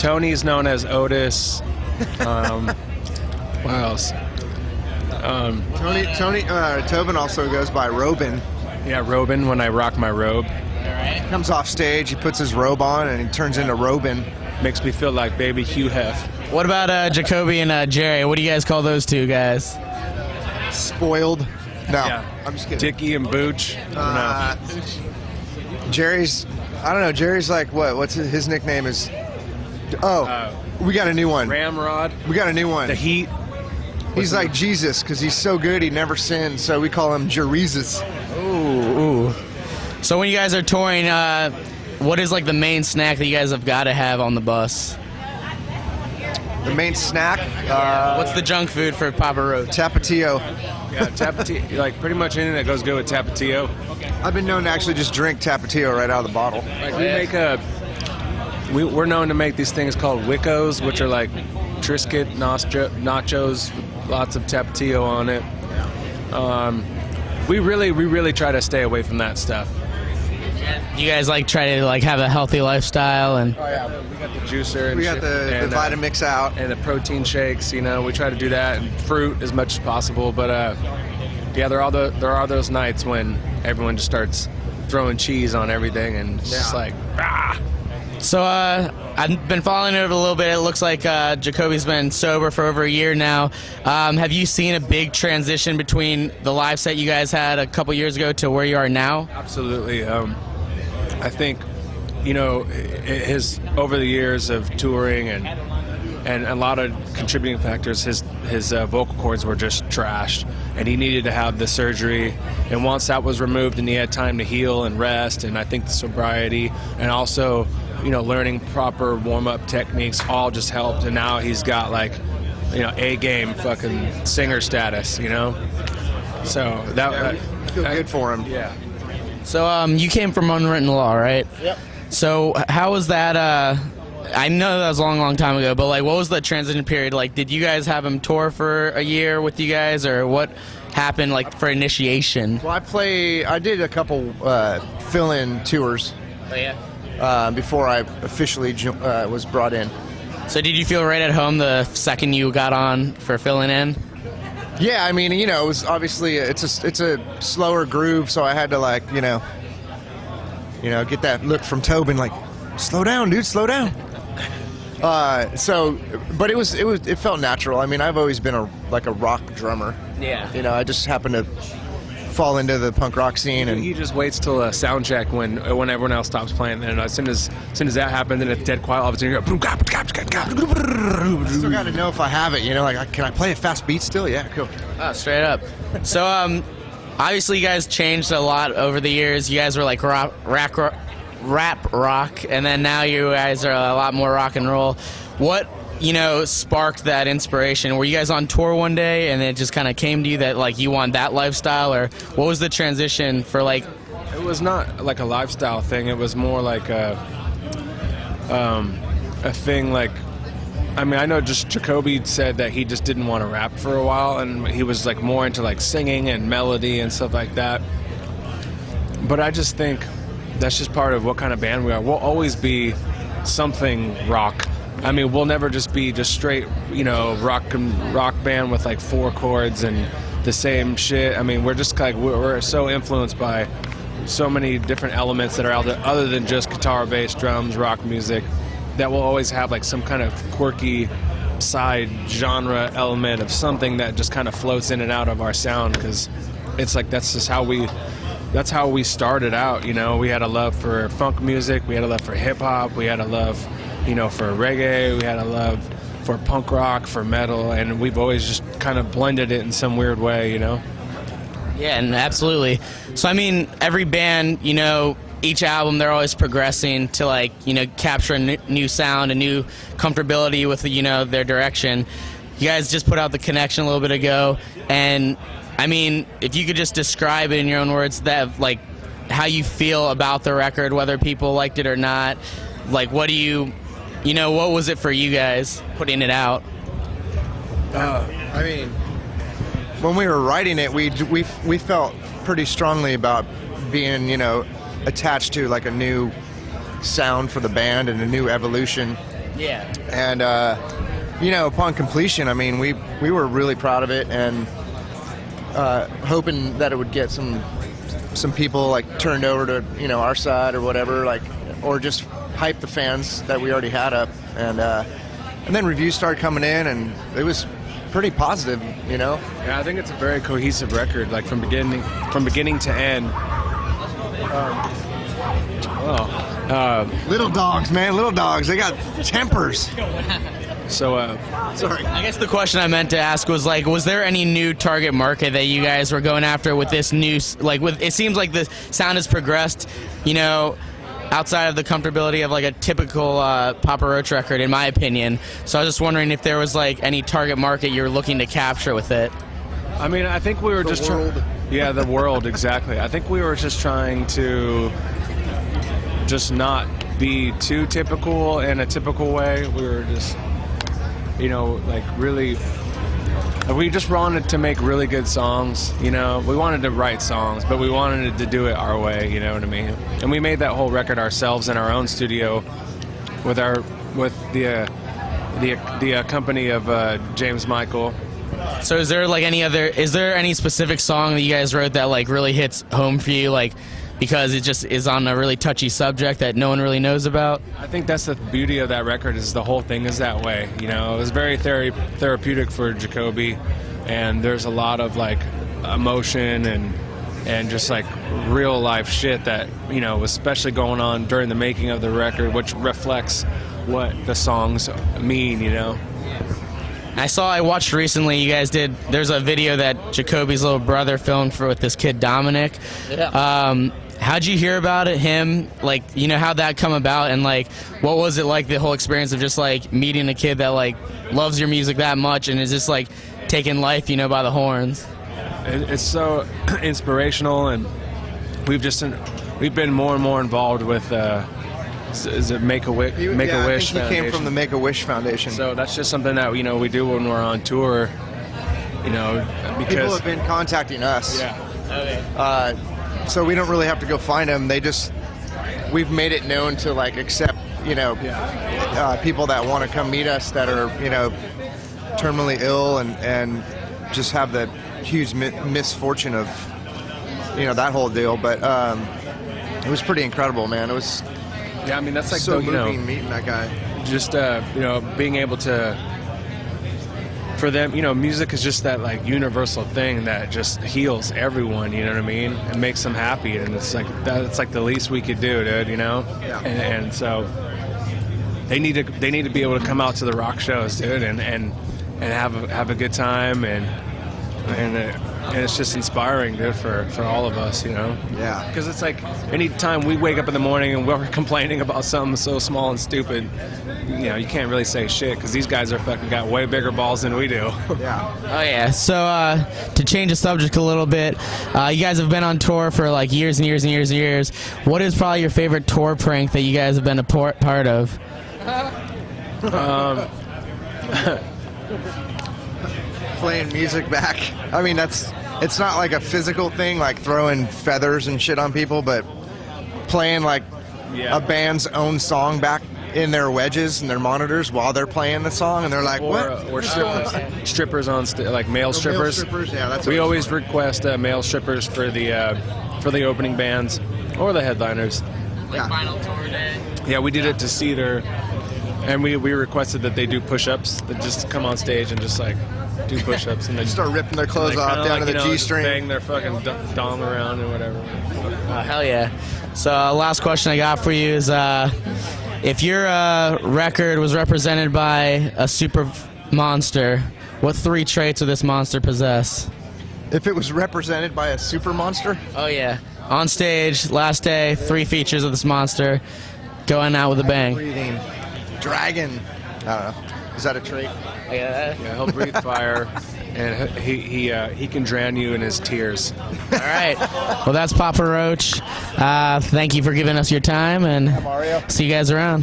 Tony's known as Otis. What else? Tobin also goes by Robin. Yeah, Robin, when I rock my robe. He comes off stage, he puts his robe on, and he turns into Robin. Makes me feel like baby Hugh Hef. What about Jacoby and Jerry? What do you guys call those two guys? Spoiled. No, Yeah. I'm just kidding. Dickie and Booch. Jerry's, I don't know, Jerry's like, what? What's his nickname is? We got a new one. Ramrod. We got a new one. The Heat. He's like Jesus because he's so good he never sins, so we call him Jerezus. Ooh. So when you guys are touring, what is like the main snack that you guys have got to have on the bus? The main snack? What's the junk food for Papa Roach? Tapatio. Yeah, Tapatio. Like pretty much anything that goes good with Tapatio. I've been known to actually just drink Tapatio right out of the bottle. Like we make we're known to make these things called Wiccos, which are like Triscuit nachos with lots of Tapatio on it. We really try to stay away from that stuff. You guys like try to like have a healthy lifestyle and. Oh yeah, we got the juicer. And We got the Vitamix out. and the protein shakes. You know, we try to do that and fruit as much as possible. But yeah, there are those nights when everyone just starts throwing cheese on everything, and it's just like ah. So I've been following it a little bit. It looks like Jacoby's been sober for over a year now. Have you seen a big transition between the live set you guys had a couple years ago to where you are now? Absolutely. I think, you know, his over the years of touring and a lot of contributing factors, his vocal cords were just trashed, and he needed to have the surgery. And once that was removed and he had time to heal and rest, and I think the sobriety and also, you know, learning proper warm-up techniques all just helped. And now he's got like, you know, A-game fucking singer status, you know. So that I feel good for him. Yeah. So you came from Unwritten Law, right? Yep. So how was that? I know that was a long time ago, but like, what was the transition period like? Did you guys have him tour for a year with you guys, or what happened like for initiation? Well, I did a couple fill-in tours Oh yeah. before I officially was brought in. So did you feel right at home the second you got on for filling in? Yeah, I mean, you know, it was obviously it's a slower groove, so I had to like, you know, get that look from Tobin, like, slow down, dude, slow down. But it felt natural. I mean, I've always been a rock drummer. Yeah. You know, I just happened to fall into the punk rock scene, and He just waits till a sound check when everyone else stops playing, and as soon as that happens, then it's dead quiet. All of a sudden, you go. still got to know if I have it. You know, like, can I play a fast beat still? Yeah, cool. Oh, straight up. So obviously you guys changed a lot over the years. You guys were like rap rock, and then now you guys are a lot more rock and roll. What, you know, sparked that inspiration? Were you guys on tour one day and it just kind of came to you that like you want that lifestyle, or what was the transition for like? It was not like a lifestyle thing. It was more like a thing. Like, I mean, I know just Jacoby said that he just didn't want to rap for a while, and he was like more into like singing and melody and stuff like that. But I just think that's just part of what kind of band we are. We'll always be something rock. I mean, we'll never just be just straight, you know, rock band with like four chords and the same shit. I mean, we're just like, we're so influenced by so many different elements that are out there other than just guitar, bass, drums, rock music, that will always have like some kind of quirky side genre element of something that just kind of floats in and out of our sound, because it's like that's how we started out. You know, we had a love for funk music, we had a love for hip hop, we had a love, you know, for reggae, we had a love for punk rock, for metal, and we've always just kind of blended it in some weird way, you know. Yeah, and absolutely. So I mean, every band, you know, each album they're always progressing to like, you know, capture a new sound, a new comfortability with, you know, their direction. You guys just put out The Connection a little bit ago, and I mean, if you could just describe it in your own words, that like how you feel about the record, whether people liked it or not, like what do you know, what was it for you guys putting it out? I mean, when we were writing it, we felt pretty strongly about being, you know, attached to like a new sound for the band and a new evolution. Yeah. And upon completion, I mean, we were really proud of it, and hoping that it would get some people like turned over to our side or whatever, like, or just hype the fans that we already had up, and then reviews started coming in, and it was pretty positive. Yeah, I think it's a very cohesive record, like from beginning to end. Little dogs, man, little dogs. They got tempers. So, Sorry. I guess the question I meant to ask was like, was there any new target market that you guys were going after with this new, it seems like the sound has progressed, outside of the comfortability of like a typical Papa Roach record, in my opinion. So I was just wondering if there was like any target market you're looking to capture with it. I mean, I think we were just trying. Yeah, the world, exactly. I think we were just trying to just not be too typical in a typical way. We were just, really. We just wanted to make really good songs, We wanted to write songs, but we wanted to do it our way, you know what I mean? And we made that whole record ourselves in our own studio with the company of James Michael. So is there any specific song that you guys wrote that like really hits home for you, like because it just is on a really touchy subject that no one really knows about? I think that's the beauty of that record, is the whole thing is that way. It was very therapeutic for Jacoby, and there's a lot of like emotion and just like real life shit that was especially going on during the making of the record, which reflects what the songs mean. I watched recently, you guys there's a video that Jacoby's little brother filmed with this kid Dominic. Yeah. How'd you hear about it, him? Like, how'd that come about, and like, what was it like, the whole experience of just like meeting a kid that like loves your music that much and is just like taking life, by the horns? It's so inspirational, and we've been more and more involved with is it Make-A-Wish Foundation. I think he came from the Make-A-Wish Foundation. So that's just something that we do when we're on tour, because people have been contacting us. Yeah. Okay. So we don't really have to go find them. We've made it known to like accept, people that want to come meet us that are, terminally ill and just have that huge misfortune of, that whole deal. But it was pretty incredible, man. It was. Yeah, I mean, that's like so moving meeting that guy. Just being able to, for them, music is just that like universal thing that just heals everyone. You know what I mean? It makes them happy, and it's like that's like the least we could do, dude. Yeah. And so they need to be able to come out to the rock shows, dude, and have a good time, and it's just inspiring, dude, for all of us, Yeah. Because it's like any time we wake up in the morning and we're complaining about something so small and stupid, you can't really say shit, because these guys are fucking got way bigger balls than we do. Yeah. Oh yeah. So to change the subject a little bit, you guys have been on tour for like years and years and years and years. What is probably your favorite tour prank that you guys have been a part of? Playing music back. I mean, it's not like a physical thing, like throwing feathers and shit on people, but playing like a band's own song back in their wedges and their monitors while they're playing the song, and they're like, what? Or strippers on like male strippers. Male strippers, yeah, that's we what always request male strippers for the opening bands or the headliners. Like final tour day. Yeah, we did it to Cedar, and we requested that they do push-ups, that just come on stage and just like do push-ups, and then start ripping their clothes off down to the G-string. Bang their fucking dong around and whatever. Hell yeah. So last question I got for you is, if your record was represented by a super monster, what 3 traits would this monster possess? If it was represented by a super monster? Oh yeah. On stage, last day, 3 features of this monster, going out with a bang. Breathing. Dragon. I don't know. Is that a trait? Yeah. Yeah, he'll breathe fire, and he can drown you in his tears. All right. Well, that's Papa Roach. Thank you for giving us your time, and Mario. see you guys around.